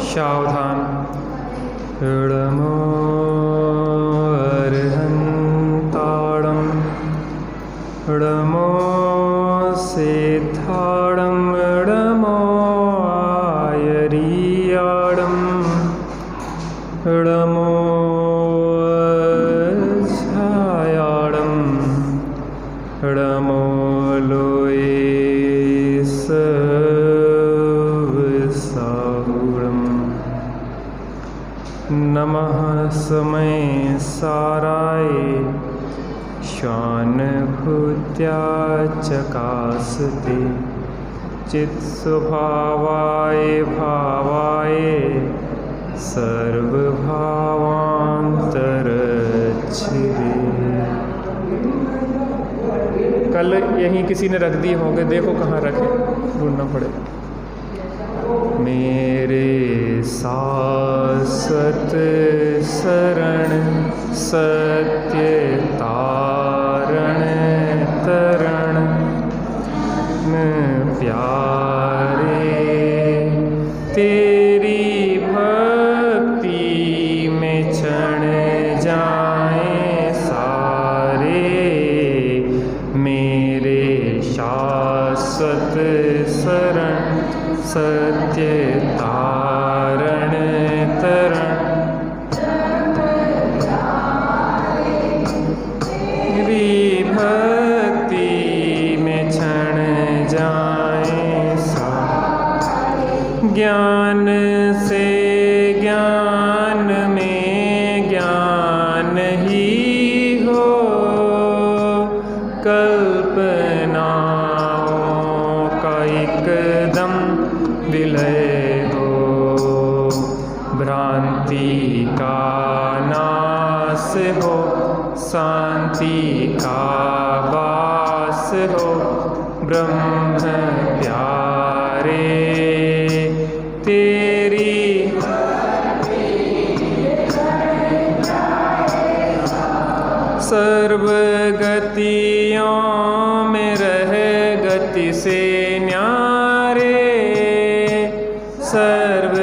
सावधान। नमो अर्हन्ताणं नमो सिद्धाणं नमो आयर्याणं नमो छायाणं नमो लोये नमः समय साराय शानुभूत्या चकासते चित्स्वभावाय भावाय सर्वभावांतरच्छिदे। कल यहीं किसी ने रख दिए होंगे, देखो कहाँ रखे, ढूंढना पड़ेगा। मेरे शाश्वत शरण सत्य तारण तरण प्यारे, तेरी भक्ति में क्षण जाएं सारे। मेरे शाश्वत शरण सत्य तारण तरण मेरी भक्ति में क्षण जाएं सारे। ज्ञान से ज्ञान में ज्ञान ही हो, कल्पनाओं का एकदम विलय हो। भ्रांति का नाश हो, शांति का वास हो। ब्रह्म प्यारे, तेरी सर्व गतियों में रहे गति से न्यारे। सर्व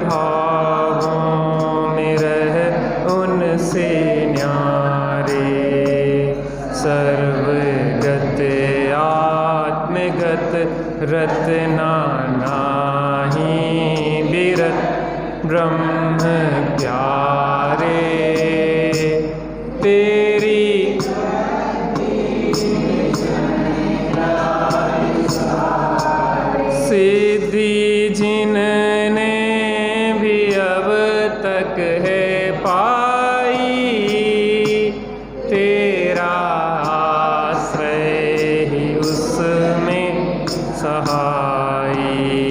भावों में रह उनसे न्यारे। सर्वगत आत्मगत रत्ना नाही विरत ब्रह्म प्यारे, तेरी सिद्धि जिनने भी अब तक है पाई, तेरा आश्रय ही उसमें सहाई।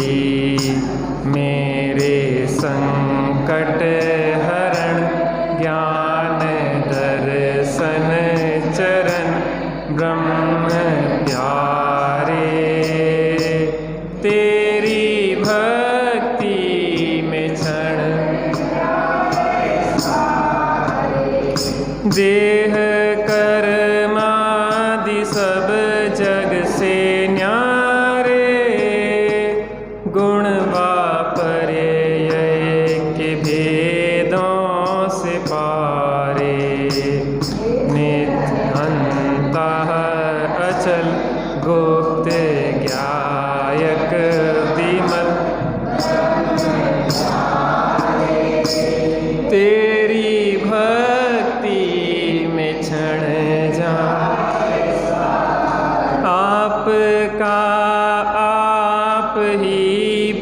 मेरे संकट हरण ज्ञान दर्शन चरण ब्रह्म प्यारे, तेरी भक्ति में क्षण देह कर्मादि सब जग से न्यारे। गुण वापर्य के भेदों से पारे। नित्य अंतः अचल गुप्त ज्ञायक विमल, तेरी भक्ति में क्षण जा। आपका आप ही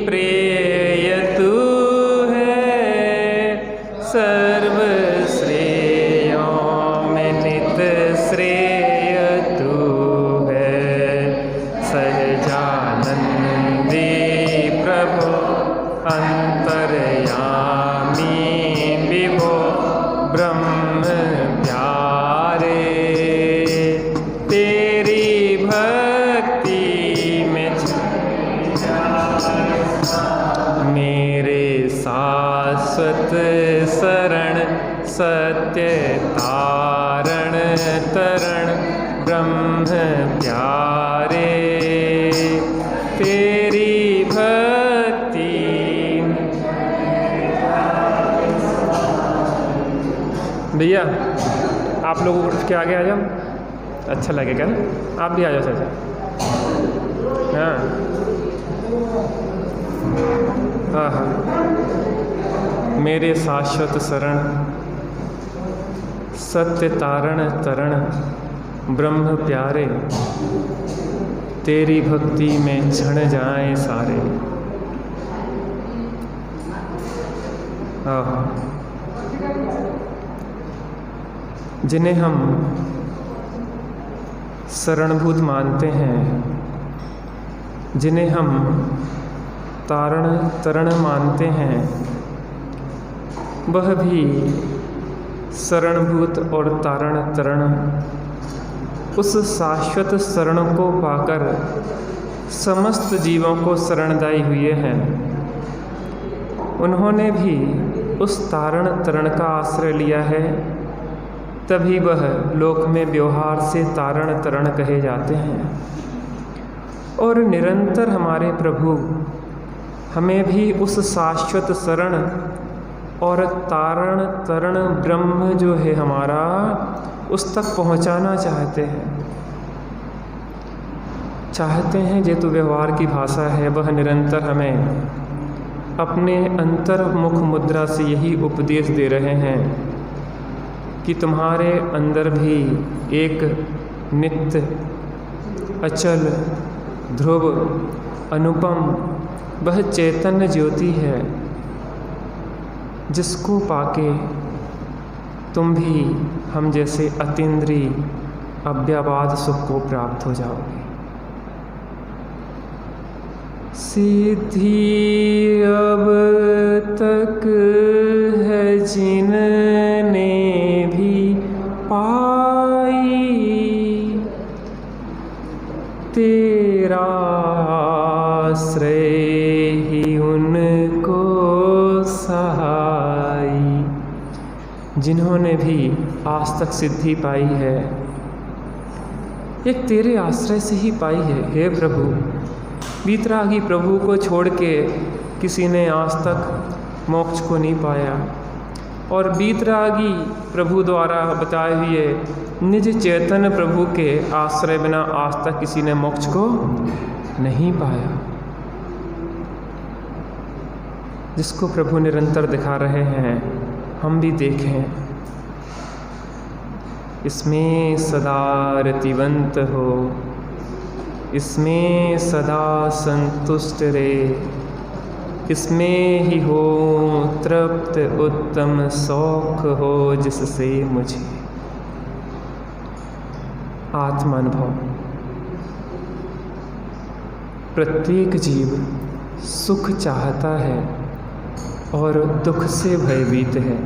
प्रेय तू है, सर्व श्रेयों में नित श्रेय तू है। सहजानंदी प्रभु अंतर्यामी विभो ब्रह्म प्यारे, तेरी भक्ति में मेरे शाश्वत शरण सत्य तारण तरण ब्रह्म प्यारे, तेरी भक्ति भैया आप लोग उठ के आगे आ जाओ, अच्छा लगेगा ना। आप भी आ जाओ चाचा। हाँ हाँ हाँ। मेरे शाश्वत शरण सत्य तारण तरण ब्रह्म प्यारे, तेरी भक्ति में क्षण जाएं सारे। हाँ, जिन्हें हम शरणभूत मानते हैं, जिन्हें हम तारण तरण मानते हैं, वह भी शरणभूत और तारण तरण उस शाश्वत शरण को पाकर समस्त जीवों को शरणदायी हुए हैं। उन्होंने भी उस तारण तरण का आश्रय लिया है, तभी वह लोक में व्यवहार से तारण तरण कहे जाते हैं। और निरंतर हमारे प्रभु हमें भी उस शाश्वत शरण और तारण तरण ब्रह्म जो है हमारा, उस तक पहुंचाना चाहते हैं। ये तो व्यवहार की भाषा है। वह निरंतर हमें अपने अंतर्मुख मुद्रा से यही उपदेश दे रहे हैं कि तुम्हारे अंदर भी एक नित्य अचल ध्रुव अनुपम वह चैतन्य ज्योति है, जिसको पाके तुम भी हम जैसे अतीन्द्रिय अव्यवाद सुख को प्राप्त हो जाओगे। सिद्धि अब तक है जिनने भी पाई, तेरा आश्रय ही उनको सहाई। जिन्होंने भी आज तक सिद्धि पाई है, एक तेरे आश्रय से ही पाई है। हे प्रभु, वीतरागी प्रभु को छोड़ के किसी ने आज तक मोक्ष को नहीं पाया, और वीतरागी प्रभु द्वारा बताए हुए निज चैतन्य प्रभु के आश्रय बिना आज तक किसी ने मोक्ष को नहीं पाया। जिसको प्रभु निरंतर दिखा रहे हैं, हम भी देखें। इसमें सदा रतिवंत हो, इसमें सदा संतुष्ट रे, इसमें ही हो तृप्त उत्तम शौक हो जिससे मुझे। आत्मानुभव। प्रत्येक जीव सुख चाहता है और दुख से भयभीत है।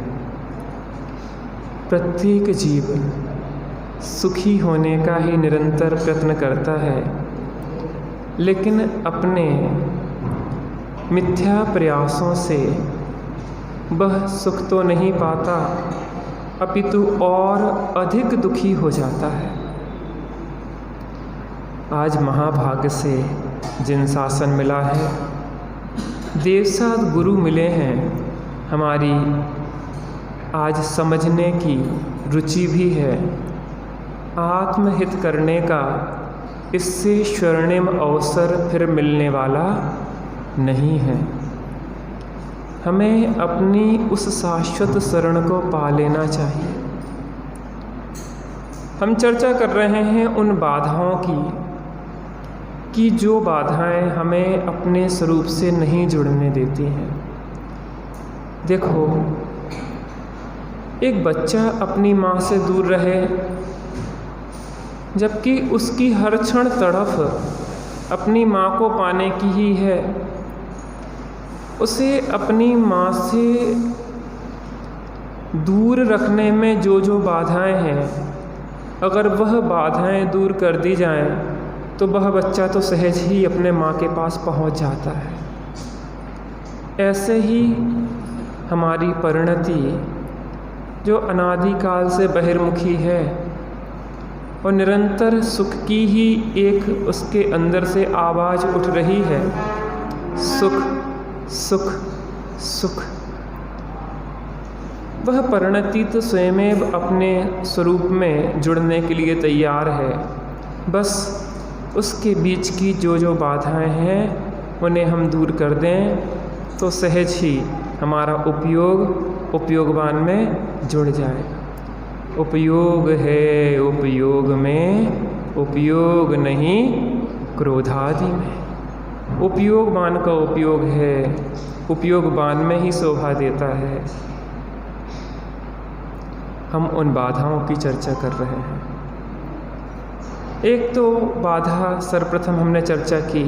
प्रत्येक जीव सुखी होने का ही निरंतर प्रयत्न करता है, लेकिन अपने मिथ्या प्रयासों से वह सुख तो नहीं पाता, अपितु और अधिक दुखी हो जाता है। आज महाभाग्य से जिन शासन मिला है, देवसाद गुरु मिले हैं, हमारी आज समझने की रुचि भी है। आत्महित करने का इससे स्वर्णिम अवसर फिर मिलने वाला नहीं है। हमें अपनी उस शाश्वत शरण को पा लेना चाहिए। हम चर्चा कर रहे हैं उन बाधाओं की जो बाधाएं हमें अपने स्वरूप से नहीं जुड़ने देती हैं। देखो, एक बच्चा अपनी माँ से दूर रहे, जबकि उसकी हर क्षण तड़फ अपनी माँ को पाने की ही है। उसे अपनी माँ से दूर रखने में जो बाधाएं हैं, अगर वह बाधाएं दूर कर दी जाएं, तो वह बच्चा तो सहज ही अपने माँ के पास पहुँच जाता है। ऐसे ही हमारी परिणति जो अनादिकाल से बहिर्मुखी है और निरंतर सुख की ही एक उसके अंदर से आवाज़ उठ रही है, सुख सुख सुख। वह परिणति तो स्वयं अपने स्वरूप में जुड़ने के लिए तैयार है। बस उसके बीच की जो बाधाएं हैं उन्हें हम दूर कर दें तो सहज ही हमारा उपयोगवान में जुड़ जाए। उपयोग है उपयोग में, उपयोग नहीं क्रोधादि में। उपयोगवान का उपयोग है, उपयोगवान में ही शोभा देता है। हम उन बाधाओं की चर्चा कर रहे हैं। एक तो बाधा सर्वप्रथम हमने चर्चा की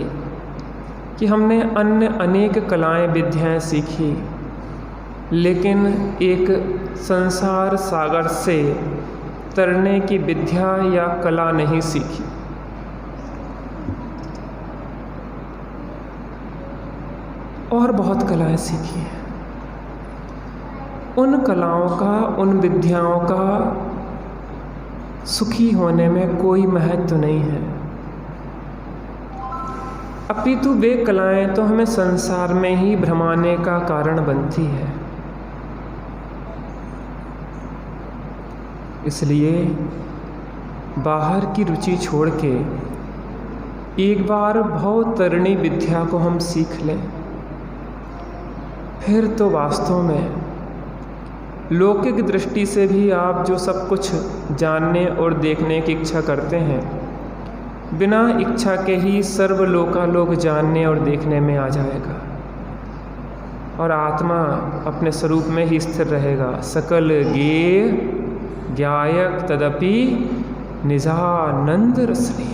कि हमने अन्य अनेक कलाएं विद्याएं सीखी, लेकिन एक संसार सागर से तरने की विद्या या कला नहीं सीखी। और बहुत कलाएं सीखी हैं। उन कलाओं का, उन विद्याओं का सुखी होने में कोई महत्व नहीं है, अपितु वे कलाएं तो हमें संसार में ही भ्रमाने का कारण बनती है। इसलिए बाहर की रुचि छोड़ के एक बार भवतरणी विद्या को हम सीख लें, फिर तो वास्तव में लौकिक दृष्टि से भी आप जो सब कुछ जानने और देखने की इच्छा करते हैं, बिना इच्छा के ही सर्वलोकालोक जानने और देखने में आ जाएगा और आत्मा अपने स्वरूप में ही स्थिर रहेगा। सकल गेय ज्ञायक तदपि निजानंद रसनी।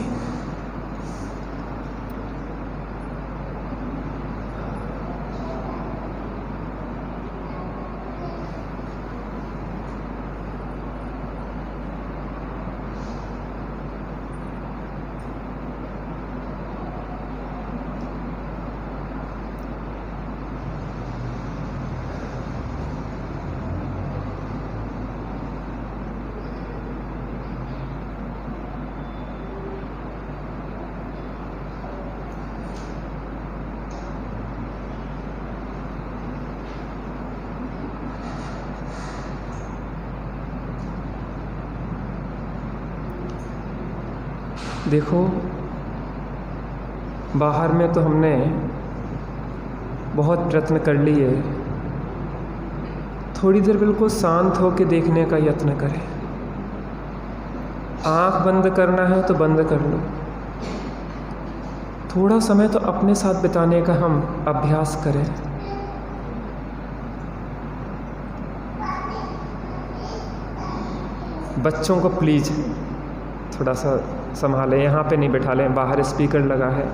देखो, बाहर में तो हमने बहुत प्रयत्न कर लिए, थोड़ी देर बिल्कुल शांत होकर देखने का यत्न करें। आँख बंद करना है तो बंद कर लो। थोड़ा समय तो अपने साथ बिताने का हम अभ्यास करें। बच्चों को प्लीज़ थोड़ा सा संभालें, यहाँ पे नहीं बैठा लें, बाहर स्पीकर लगा है,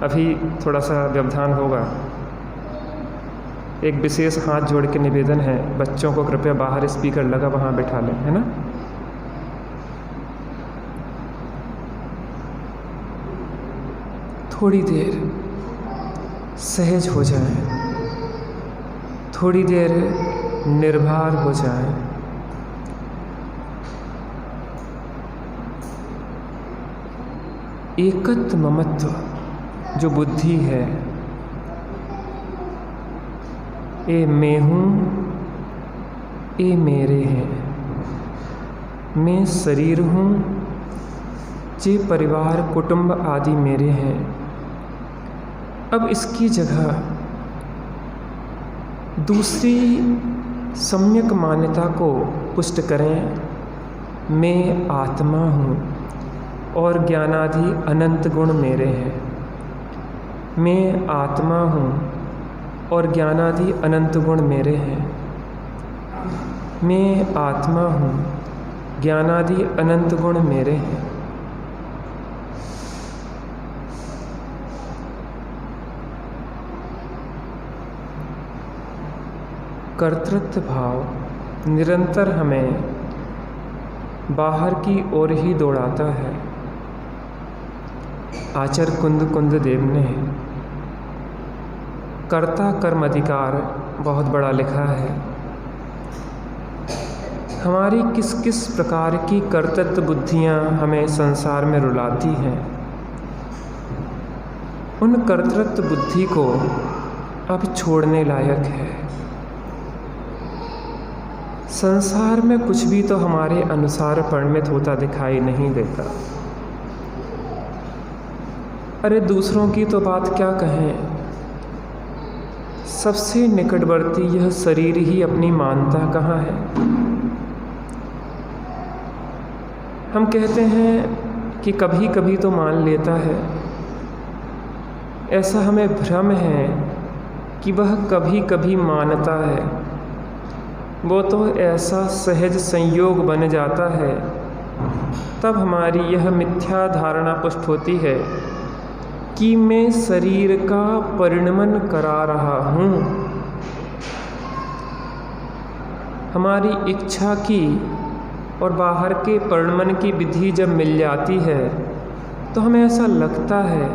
अभी थोड़ा सा व्यवधान होगा। एक विशेष हाथ जोड़ के निवेदन है, बच्चों को कृपया बाहर स्पीकर लगा वहाँ बैठा लें, है ना। थोड़ी देर सहज हो जाएं, थोड़ी देर निर्भर हो जाएं। एकत्व ममत्व जो बुद्धि है, ए मैं हूँ, ए मेरे हैं, मैं शरीर हूँ, जे परिवार कुटुंब आदि मेरे हैं। अब इसकी जगह दूसरी सम्यक मान्यता को पुष्ट करें, मैं आत्मा हूँ और ज्ञानादि अनंत गुण मेरे हैं। मैं आत्मा हूँ और ज्ञानादि अनंत गुण मेरे हैं। मैं आत्मा हूँ, ज्ञानादि अनंत गुण मेरे हैं। कर्तृत्व भाव निरंतर हमें बाहर की ओर ही दौड़ाता है। आचार्य कुंद देव ने कर्ता कर्म अधिकार बहुत बड़ा लिखा है। हमारी किस किस प्रकार की कर्तृत्व बुद्धियाँ हमें संसार में रुलाती हैं, उन कर्तृत्व बुद्धि को अब छोड़ने लायक है। संसार में कुछ भी तो हमारे अनुसार परिणमित होता दिखाई नहीं देता। अरे दूसरों की तो बात क्या कहें, सबसे निकटवर्ती यह शरीर ही अपनी मानता कहाँ है। हम कहते हैं कि कभी कभी तो मान लेता है, ऐसा हमें भ्रम है कि वह कभी कभी मानता है। वो तो ऐसा सहज संयोग बन जाता है, तब हमारी यह मिथ्या धारणा पुष्ट होती है कि मैं शरीर का परिणमन करा रहा हूँ। हमारी इच्छा की और बाहर के परिणमन की विधि जब मिल जाती है तो हमें ऐसा लगता है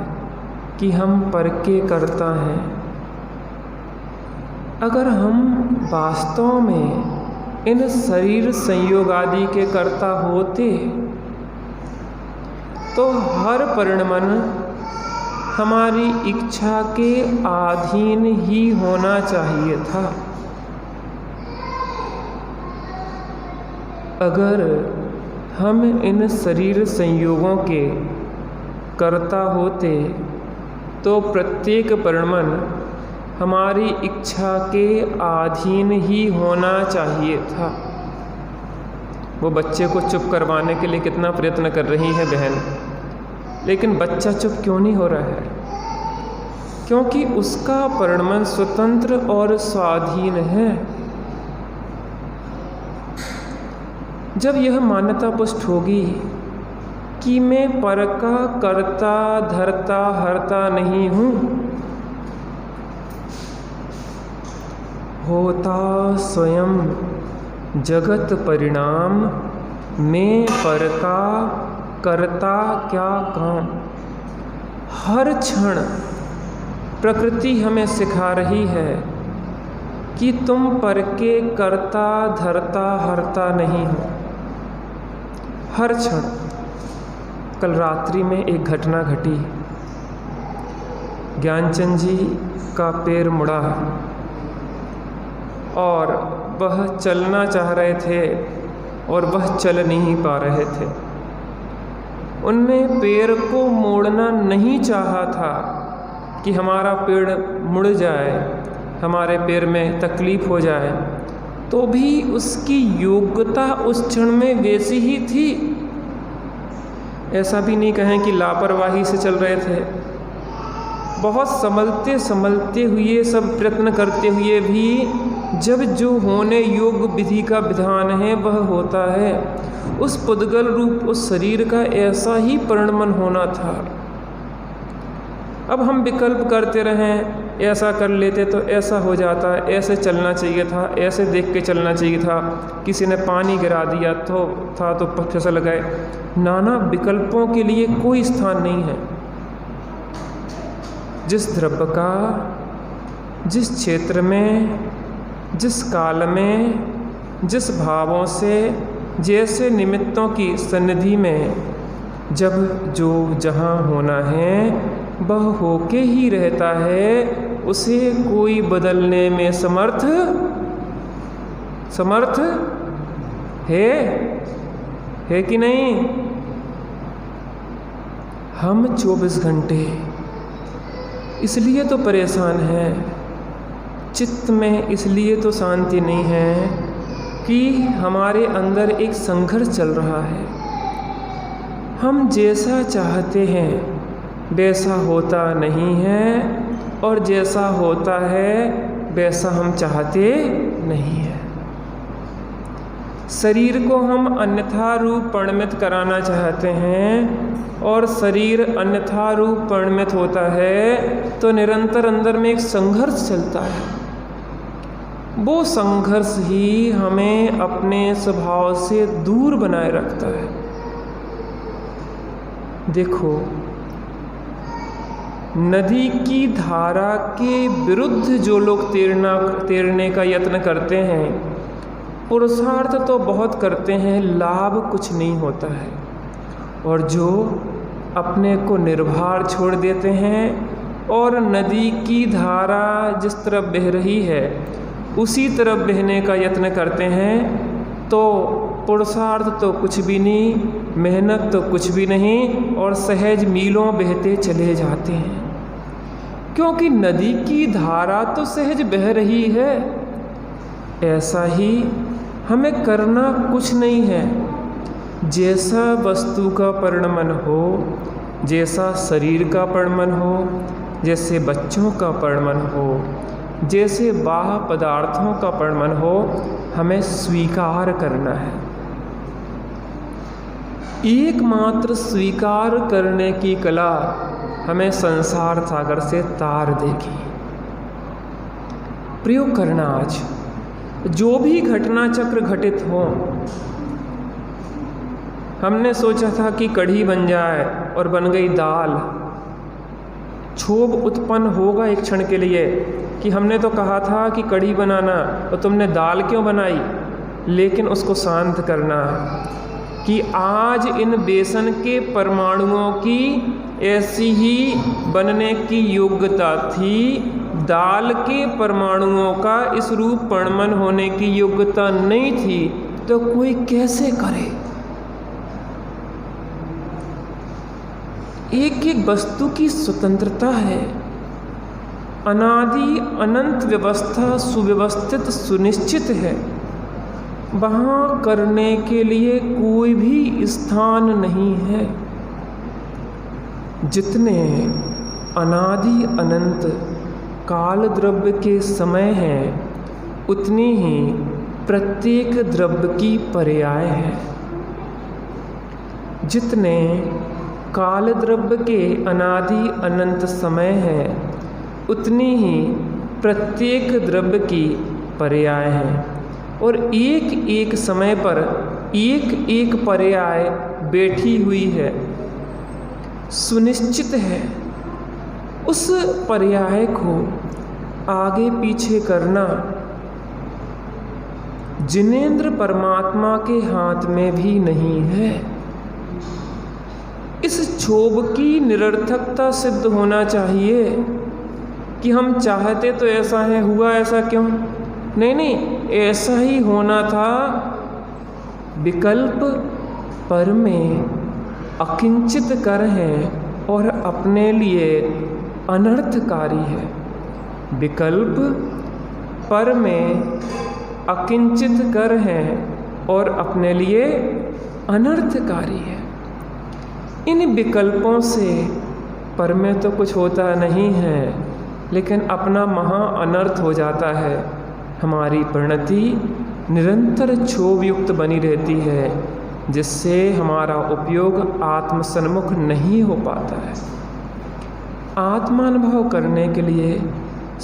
कि हम पर के करता हैं। अगर हम वास्तव में इन शरीर संयोग आदि के कर्ता होते तो हर परिणमन हमारी इच्छा के अधीन ही होना चाहिए था। अगर हम इन शरीर संयोगों के कर्ता होते तो प्रत्येक परिणमन हमारी इच्छा के अधीन ही होना चाहिए था। वो बच्चे को चुप करवाने के लिए कितना प्रयत्न कर रही है बहन, लेकिन बच्चा चुप क्यों नहीं हो रहा है? क्योंकि उसका परिणमन स्वतंत्र और स्वाधीन है। जब यह मान्यता पुष्ट होगी कि मैं पर का कर्ता धरता हरता नहीं हूँ, होता स्वयं जगत परिणाम, मैं पर का करता क्या काम। हर क्षण प्रकृति हमें सिखा रही है कि तुम पर के कर्ता धरता हरता नहीं हो। हर क्षण। कल रात्रि में एक घटना घटी। ज्ञानचंद जी का पैर मुड़ा और वह चलना चाह रहे थे और वह चल नहीं पा रहे थे। उनने पैर को मोड़ना नहीं चाहा था कि हमारा पैर मुड़ जाए, हमारे पैर में तकलीफ़ हो जाए, तो भी उसकी योग्यता उस क्षण में वैसी ही थी। ऐसा भी नहीं कहें कि लापरवाही से चल रहे थे। बहुत संभलते संभलते हुए, सब प्रयत्न करते हुए भी जब जो होने योग्य विधि का विधान है वह होता है, उस पुद्गल रूप उस शरीर का ऐसा ही परिणमन होना था। अब हम विकल्प करते रहें, ऐसा कर लेते तो ऐसा हो जाता, ऐसे चलना चाहिए था, ऐसे देख के चलना चाहिए था, किसी ने पानी गिरा दिया तो फिसल गए। नाना विकल्पों के लिए कोई स्थान नहीं है। जिस द्रव्य का जिस क्षेत्र में, जिस काल में, जिस भावों से, जैसे निमित्तों की सन्निधि में जब जो जहाँ होना है वह होके ही रहता है, उसे कोई बदलने में समर्थ है कि नहीं? हम 24 घंटे इसलिए तो परेशान हैं, चित्त में इसलिए तो शांति नहीं है कि हमारे अंदर एक संघर्ष चल रहा है। हम जैसा चाहते हैं वैसा होता नहीं है, और जैसा होता है वैसा हम चाहते नहीं है। शरीर को हम अन्यथा रूप परिणमित कराना चाहते हैं और शरीर अन्यथा रूप परिणमित होता है तो निरंतर अंदर में एक संघर्ष चलता है। वो संघर्ष ही हमें अपने स्वभाव से दूर बनाए रखता है। देखो, नदी की धारा के विरुद्ध जो लोग तैरने का यत्न करते हैं, पुरुषार्थ तो बहुत करते हैं, लाभ कुछ नहीं होता है। और जो अपने को निर्भर छोड़ देते हैं और नदी की धारा जिस तरफ बह रही है उसी तरफ बहने का यत्न करते हैं तो पुरुषार्थ तो कुछ भी नहीं, मेहनत तो कुछ भी नहीं और सहज मीलों बहते चले जाते हैं, क्योंकि नदी की धारा तो सहज बह रही है। ऐसा ही हमें करना कुछ नहीं है। जैसा वस्तु का परिणमन हो, जैसा शरीर का परिणमन हो, जैसे बच्चों का परिणमन हो, जैसे बाह्य पदार्थों का परिणमन हो, हमें स्वीकार करना है। एकमात्र स्वीकार करने की कला हमें संसार सागर से तार देगी। प्रयोग करना आज जो भी घटना चक्र घटित हो। हमने सोचा था कि कढ़ी बन जाए और बन गई दाल। क्षोभ उत्पन्न होगा एक क्षण के लिए कि हमने तो कहा था कि कढ़ी बनाना और तुमने दाल क्यों बनाई, लेकिन उसको शांत करना कि आज इन बेसन के परमाणुओं की ऐसी ही बनने की योग्यता थी, दाल के परमाणुओं का इस रूप परिणमन होने की योग्यता नहीं थी, तो कोई कैसे करे। एक एक वस्तु की स्वतंत्रता है। अनादि अनंत व्यवस्था सुव्यवस्थित सुनिश्चित है। वहाँ करने के लिए कोई भी स्थान नहीं है। जितने अनादि अनंत काल द्रव्य के समय हैं, उतनी ही प्रत्येक द्रव्य की पर्याय है। जितने काल द्रव्य के अनादि अनंत समय है, उतनी ही प्रत्येक द्रव्य की पर्याय है। और एक एक समय पर एक एक पर्याय बैठी हुई है, सुनिश्चित है। उस पर्याय को आगे पीछे करना जिनेंद्र परमात्मा के हाथ में भी नहीं है। इस क्षोभ की निरर्थकता सिद्ध होना चाहिए कि हम चाहते तो ऐसा है, हुआ ऐसा क्यों? नहीं, ऐसा ही होना था। विकल्प पर में अकिंचित कर है और अपने लिए अनर्थकारी है। विकल्प पर में अकिंचित कर है और अपने लिए अनर्थकारी है। इन विकल्पों से पर में तो कुछ होता नहीं है, लेकिन अपना महा अनर्थ हो जाता है। हमारी परिणति निरंतर क्षोभयुक्त बनी रहती है, जिससे हमारा उपयोग आत्मसन्मुख नहीं हो पाता है। आत्मानुभव करने के लिए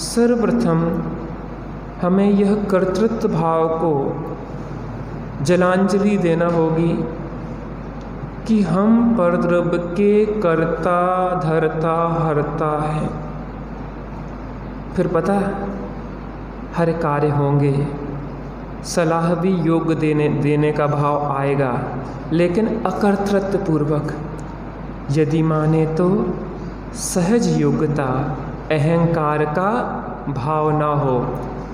सर्वप्रथम हमें यह कर्तृत्व भाव को जलांजलि देना होगी कि हम परद्रव्य के कर्ता धर्ता हर्ता हैं। फिर पता हर कार्य होंगे, सलाह भी योग्य देने का भाव आएगा, लेकिन अकर्तृत्व पूर्वक। यदि माने तो सहज योग्यता अहंकार का भाव न हो,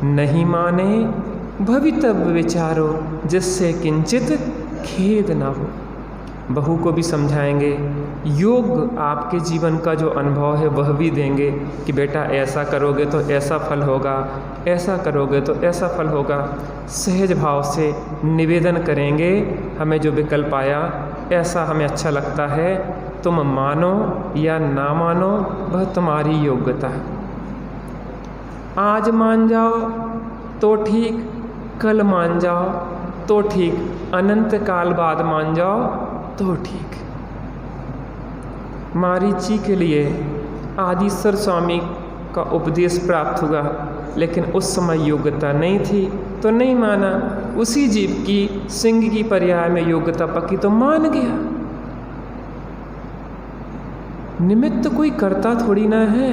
नहीं माने भवितव्य विचारो जिससे किंचित खेद न हो। बहू को भी समझाएंगे, योग आपके जीवन का जो अनुभव है वह भी देंगे कि बेटा ऐसा करोगे तो ऐसा फल होगा, ऐसा करोगे तो ऐसा फल होगा। सहज भाव से निवेदन करेंगे, हमें जो विकल्प आया ऐसा हमें अच्छा लगता है, तुम मानो या ना मानो वह तुम्हारी योग्यता है। आज मान जाओ तो ठीक, कल मान जाओ तो ठीक, अनंत काल बाद मान जाओ तो ठीक। मारीची के लिए आदिशर स्वामी का उपदेश प्राप्त हुआ, लेकिन उस समय योग्यता नहीं थी तो नहीं माना। उसी जीव की सिंह की पर्याय में योग्यता पकी तो मान गया। निमित्त कोई करता थोड़ी ना है।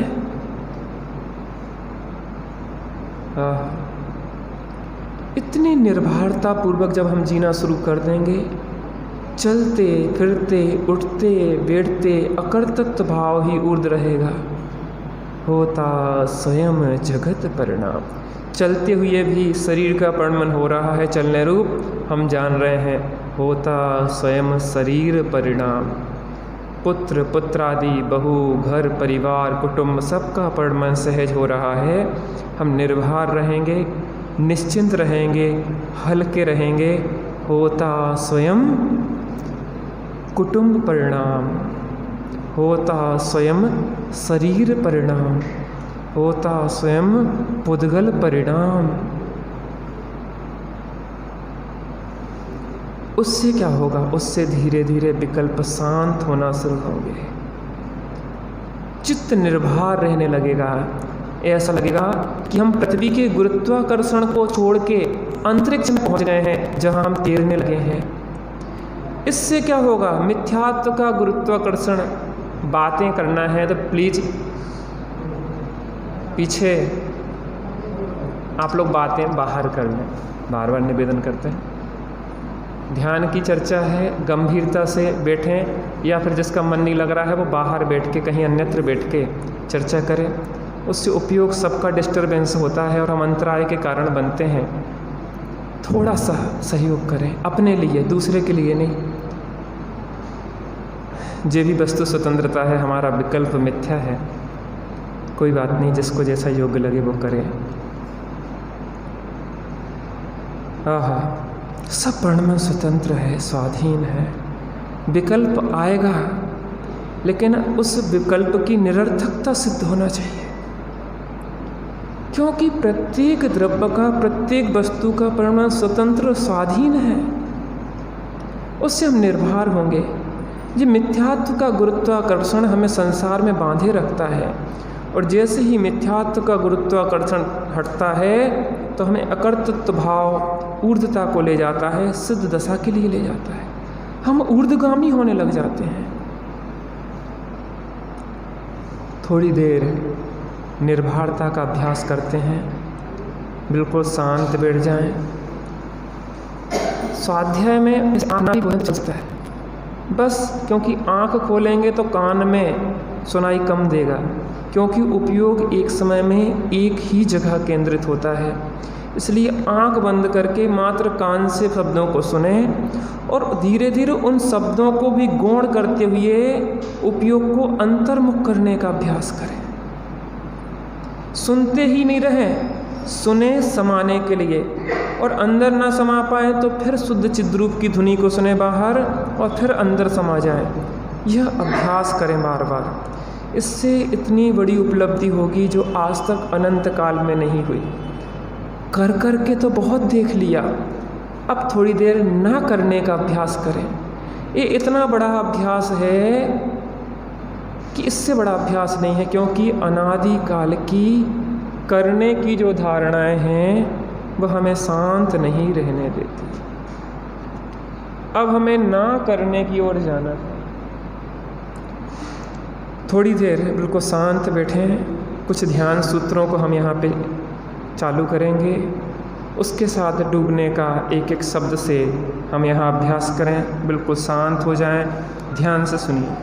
इतनी निर्भरता पूर्वक जब हम जीना शुरू कर देंगे, चलते फिरते उठते बैठते अकर्तृत्व भाव ही ऊर्ध्व रहेगा। होता स्वयं जगत परिणाम, चलते हुए भी शरीर का परिणमन हो रहा है, चलने रूप हम जान रहे हैं, होता स्वयं शरीर परिणाम। पुत्र पुत्रादि बहू घर परिवार कुटुंब सबका परिणमन सहज हो रहा है। हम निर्भर रहेंगे, निश्चिंत रहेंगे, हल्के रहेंगे। होता स्वयं कुटुंब परिणाम, होता स्वयं शरीर परिणाम, होता स्वयं पुद्गल परिणाम। उससे क्या होगा? उससे धीरे धीरे विकल्प शांत होना शुरू होंगे, चित्त निर्भर रहने लगेगा। ऐसा लगेगा कि हम पृथ्वी के गुरुत्वाकर्षण को छोड़ के अंतरिक्ष में पहुंच गए हैं, जहां हम तैरने लगे हैं। इससे क्या होगा? मिथ्यात्व का गुरुत्वाकर्षण। बातें करना है तो प्लीज पीछे आप लोग बातें बाहर कर लें, बार बार निवेदन करते हैं। ध्यान की चर्चा है, गंभीरता से बैठें, या फिर जिसका मन नहीं लग रहा है वो बाहर बैठ के कहीं अन्यत्र बैठ के चर्चा करें। उससे उपयोग सबका डिस्टरबेंस होता है और हम अंतराय के कारण बनते हैं। थोड़ा सा सहयोग करें अपने लिए, दूसरे के लिए नहीं। जे भी वस्तु स्वतंत्रता है, हमारा विकल्प मिथ्या है। कोई बात नहीं, जिसको जैसा योग्य लगे वो करे। आहा, सब परिणमन स्वतंत्र है, स्वाधीन है। विकल्प आएगा, लेकिन उस विकल्प की निरर्थकता सिद्ध होना चाहिए, क्योंकि प्रत्येक द्रव्य का, प्रत्येक वस्तु का परिणमन स्वतंत्र स्वाधीन है। उससे हम निर्भर होंगे। ये मिथ्यात्व का गुरुत्वाकर्षण हमें संसार में बांधे रखता है, और जैसे ही मिथ्यात्व का गुरुत्वाकर्षण हटता है तो हमें अकर्तृत्व भाव ऊर्ध्वता को ले जाता है, सिद्ध दशा के लिए ले जाता है। हम ऊर्ध्वगामी होने लग जाते हैं। थोड़ी देर निर्भरता का अभ्यास करते हैं, बिल्कुल शांत बैठ जाएं। स्वाध्याय में आना ही बहुत चलता है बस, क्योंकि आँख खोलेंगे तो कान में सुनाई कम देगा, क्योंकि उपयोग एक समय में एक ही जगह केंद्रित होता है। इसलिए आंख बंद करके मात्र कान से शब्दों को सुने और धीरे धीरे उन शब्दों को भी गौण करते हुए उपयोग को अंतर्मुख करने का अभ्यास करें। सुनते ही नहीं रहें, सुने समाने के लिए, और अंदर ना समा पाए तो फिर शुद्ध चिद्रूप की धुनी को सुने बाहर और फिर अंदर समा जाए। यह अभ्यास करें बार बार। इससे इतनी बड़ी उपलब्धि होगी जो आज तक अनंत काल में नहीं हुई। कर कर के तो बहुत देख लिया, अब थोड़ी देर ना करने का अभ्यास करें। ये इतना बड़ा अभ्यास है कि इससे बड़ा अभ्यास नहीं है, क्योंकि अनादि काल की करने की जो धारणाएं हैं वह हमें शांत नहीं रहने देती। अब हमें ना करने की ओर जाना है। थोड़ी देर बिल्कुल शांत बैठें। कुछ ध्यान सूत्रों को हम यहाँ पे चालू करेंगे, उसके साथ डूबने का एक एक शब्द से हम यहाँ अभ्यास करें। बिल्कुल शांत हो जाएं, ध्यान से सुनिए।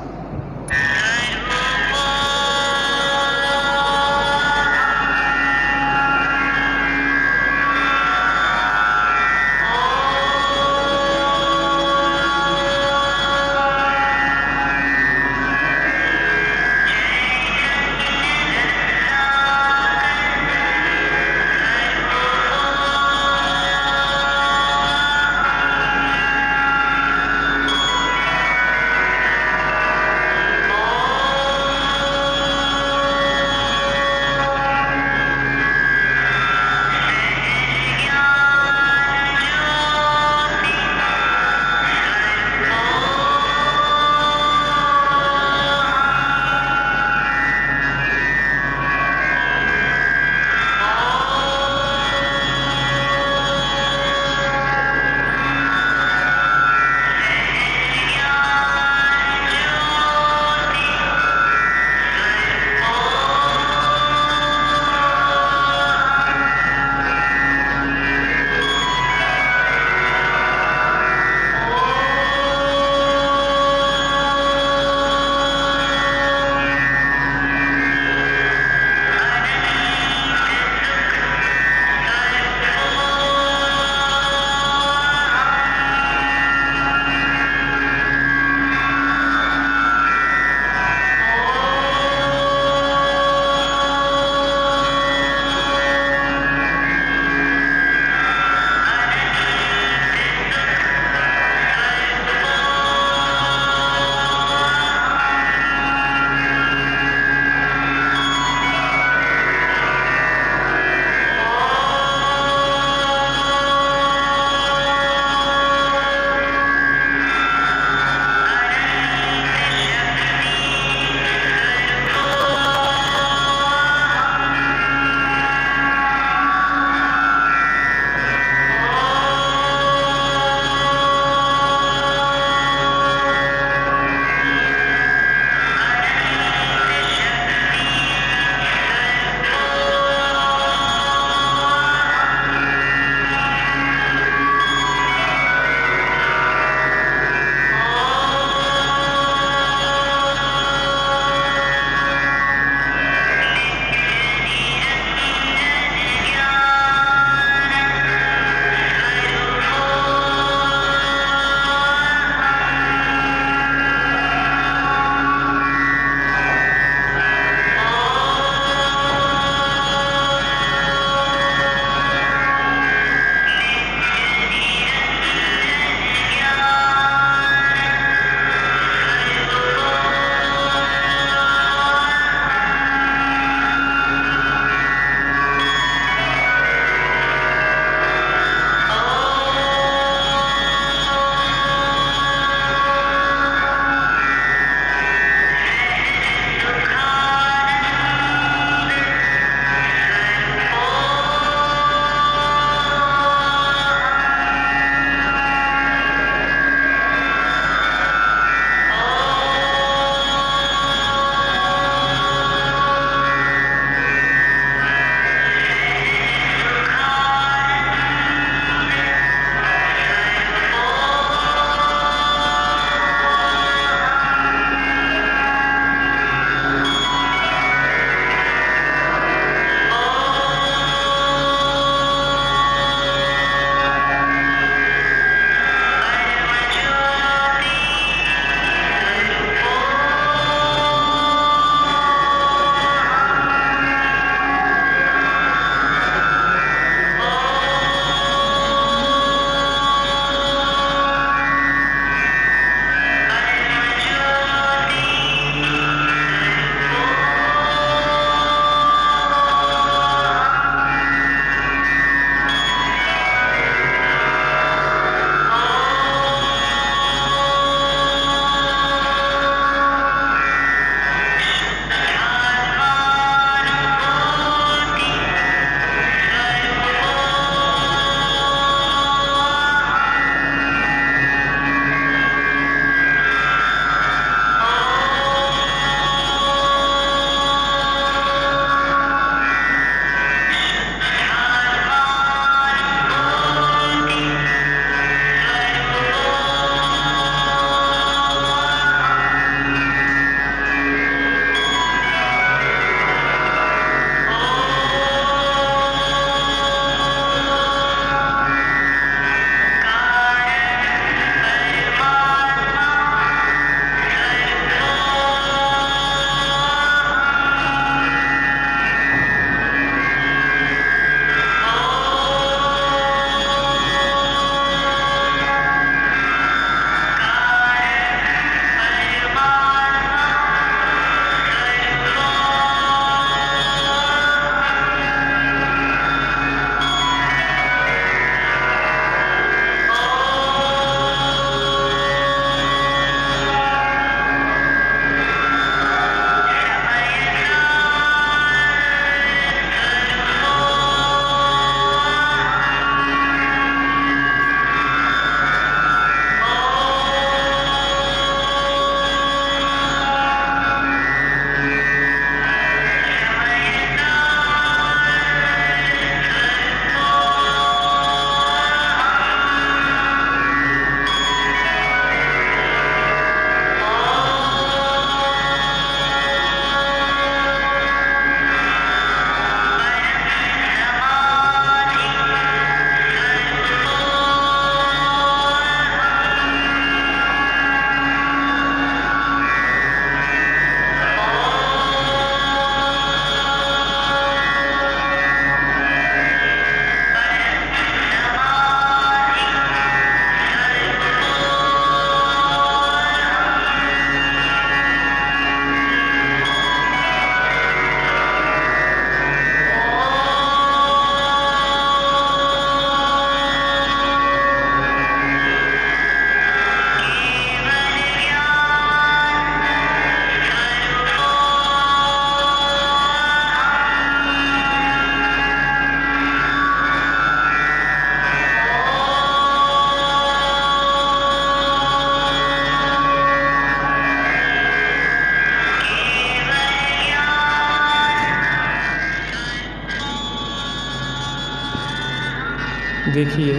देखिए,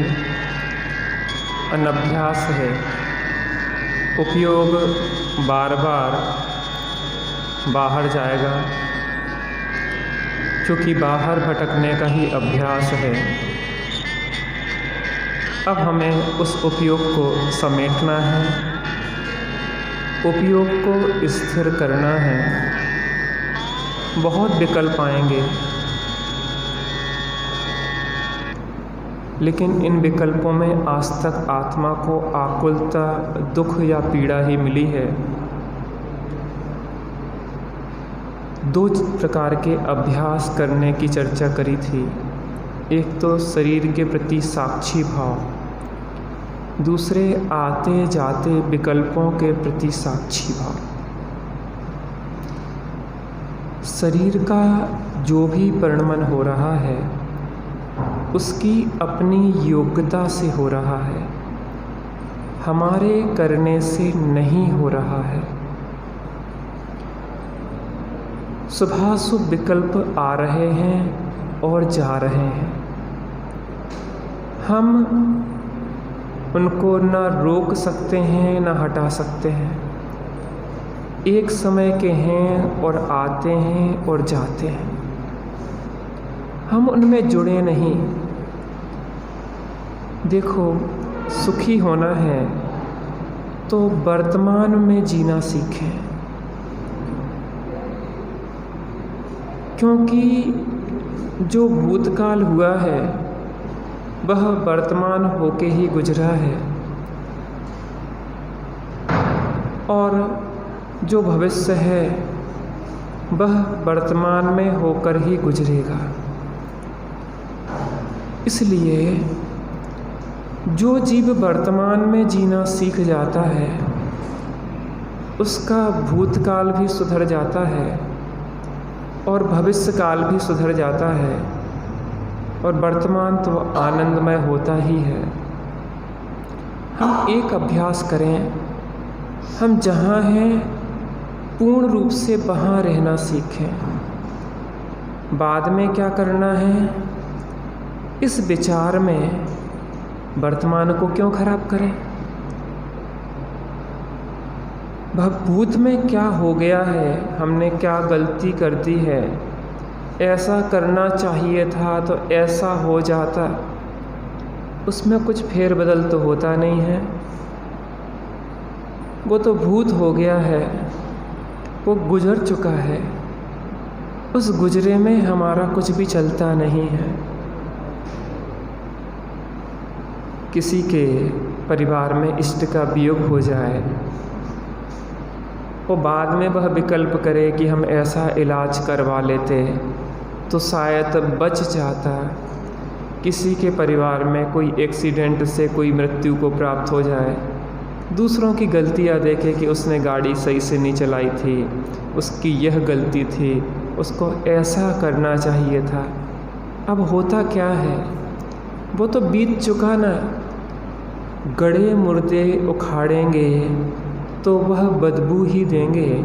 अनभ्यास है, उपयोग बार बार बाहर जाएगा, क्योंकि बाहर भटकने का ही अभ्यास है। अब हमें उस उपयोग को समेटना है, उपयोग को स्थिर करना है। बहुत विकल्प आएंगे, लेकिन इन विकल्पों में आज तक आत्मा को आकुलता, दुख या पीड़ा ही मिली है। दो प्रकार के अभ्यास करने की चर्चा करी थी। एक तो शरीर के प्रति साक्षी भाव, दूसरे आते जाते विकल्पों के प्रति साक्षी भाव। शरीर का जो भी परिणमन हो रहा है उसकी अपनी योग्यता से हो रहा है, हमारे करने से नहीं हो रहा है। शुभाशुभ विकल्प आ रहे हैं और जा रहे हैं, हम उनको ना रोक सकते हैं ना हटा सकते हैं। एक समय के हैं और आते हैं और जाते हैं, हम उनमें जुड़े नहीं। देखो, सुखी होना है तो वर्तमान में जीना सीखें, क्योंकि जो भूतकाल हुआ है वह वर्तमान होके ही गुजरा है, और जो भविष्य है वह वर्तमान में होकर ही गुजरेगा। इसलिए जो जीव वर्तमान में जीना सीख जाता है उसका भूतकाल भी सुधर जाता है और भविष्य काल भी सुधर जाता है, और वर्तमान तो आनंदमय होता ही है। हम एक अभ्यास करें, हम जहाँ हैं पूर्ण रूप से वहाँ रहना सीखें। बाद में क्या करना है, इस विचार में वर्तमान को क्यों खराब करें। भूत में क्या हो गया है, हमने क्या गलती कर दी है, ऐसा करना चाहिए था तो ऐसा हो जाता, उसमें कुछ फेरबदल तो होता नहीं है। वो तो भूत हो गया है, वो गुजर चुका है, उस गुजरे में हमारा कुछ भी चलता नहीं है। किसी के परिवार में इष्ट का वियोग हो जाए, वो बाद में वह विकल्प करे कि हम ऐसा इलाज करवा लेते तो शायद बच जाता। किसी के परिवार में कोई एक्सीडेंट से कोई मृत्यु को प्राप्त हो जाए, दूसरों की गलतियां देखे कि उसने गाड़ी सही से नहीं चलाई थी, उसकी यह गलती थी, उसको ऐसा करना चाहिए था। अब होता क्या है, वो तो बीत चुका ना। गड़े मुर्दे उखाड़ेंगे तो वह बदबू ही देंगे,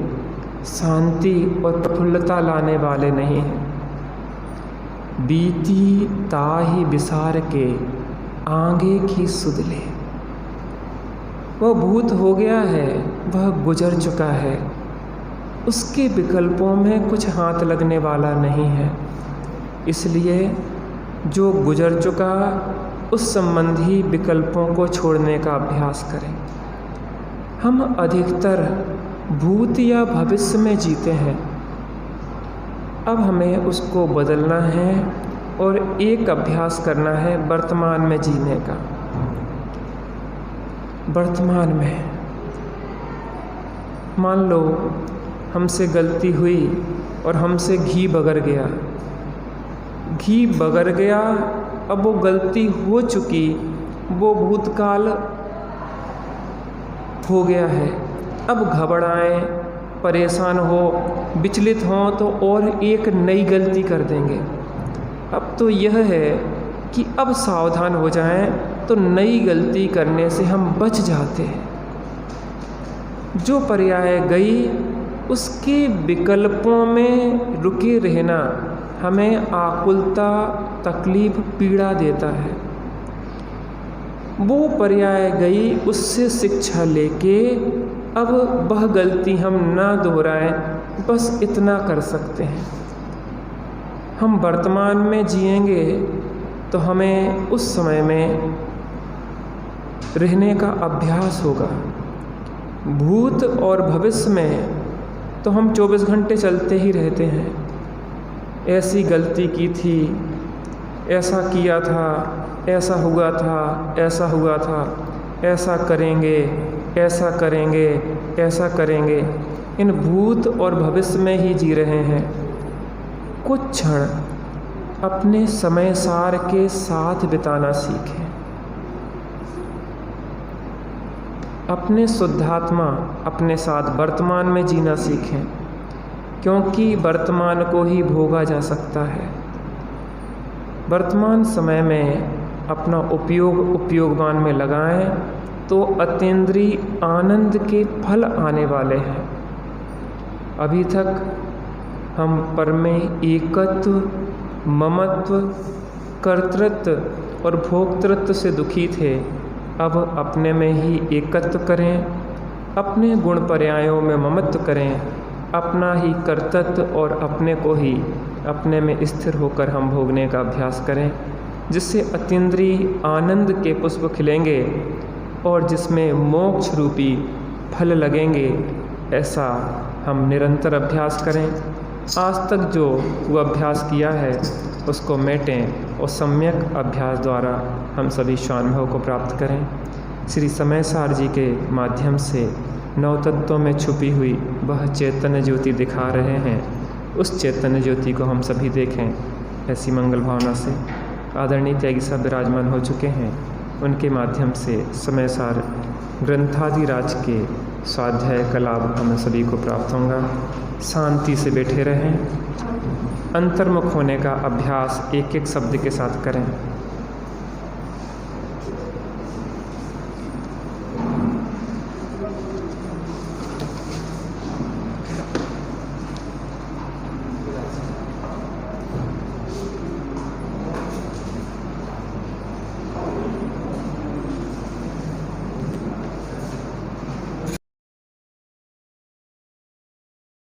शांति और प्रफुल्लता लाने वाले नहीं हैं। बीती ताहि विसार के आगे की सुध ले। वह भूत हो गया है, वह गुजर चुका है, उसके विकल्पों में कुछ हाथ लगने वाला नहीं है। इसलिए जो गुजर चुका उस संबंधी विकल्पों को छोड़ने का अभ्यास करें। हम अधिकतर भूत या भविष्य में जीते हैं, अब हमें उसको बदलना है और एक अभ्यास करना है वर्तमान में जीने का। वर्तमान में मान लो हमसे गलती हुई और हमसे घी बगर गया, घी बगर गया, अब वो गलती हो चुकी, वो भूतकाल हो गया है। अब घबराएं, परेशान हो, विचलित हों तो और एक नई गलती कर देंगे। अब तो यह है कि अब सावधान हो जाएं तो नई गलती करने से हम बच जाते हैं। जो पर्याय गई उसके विकल्पों में रुके रहना हमें आकुलता, तकलीफ, पीड़ा देता है। वो पर्याय गई, उससे शिक्षा लेके अब वह गलती हम ना दोहराएं, बस इतना कर सकते हैं। हम वर्तमान में जिएंगे तो हमें उस समय में रहने का अभ्यास होगा। भूत और भविष्य में तो हम 24 घंटे चलते ही रहते हैं। ऐसी गलती की थी, ऐसा किया था, ऐसा हुआ था, ऐसा हुआ था, ऐसा करेंगे, ऐसा करेंगे, ऐसा करेंगे। इन भूत और भविष्य में ही जी रहे हैं। कुछ क्षण अपने समय सार के साथ बिताना सीखें। अपने शुद्धात्मा अपने साथ वर्तमान में जीना सीखें, क्योंकि वर्तमान को ही भोगा जा सकता है। वर्तमान समय में अपना उपयोगवान में लगाएं तो अतीन्द्रिय आनंद के फल आने वाले हैं। अभी तक हम पर में एकत्व, ममत्व, कर्तृत्व और भोक्तृत्व से दुखी थे। अब अपने में ही एकत्व करें, अपने गुण पर्यायों में ममत्व करें, अपना ही कर्तृत्व और अपने को ही अपने में स्थिर होकर हम भोगने का अभ्यास करें, जिससे अतीन्द्रिय आनंद के पुष्प खिलेंगे और जिसमें मोक्ष रूपी फल लगेंगे। ऐसा हम निरंतर अभ्यास करें। आज तक जो वो अभ्यास किया है उसको मेटें और सम्यक अभ्यास द्वारा हम सभी स्वानुभव को प्राप्त करें। श्री समय सार जी के माध्यम से नव तत्वों में छुपी हुई वह चैतन्य ज्योति दिखा रहे हैं, उस चैतन्य ज्योति को हम सभी देखें। ऐसी मंगल भावना से आदरणीय त्यागी साहब विराजमान हो चुके हैं। उनके माध्यम से समय सार ग्रंथादिराज के स्वाध्याय का लाभ हमें सभी को प्राप्त होगा। शांति से बैठे रहें, अंतर्मुख होने का अभ्यास एक एक शब्द के साथ करें।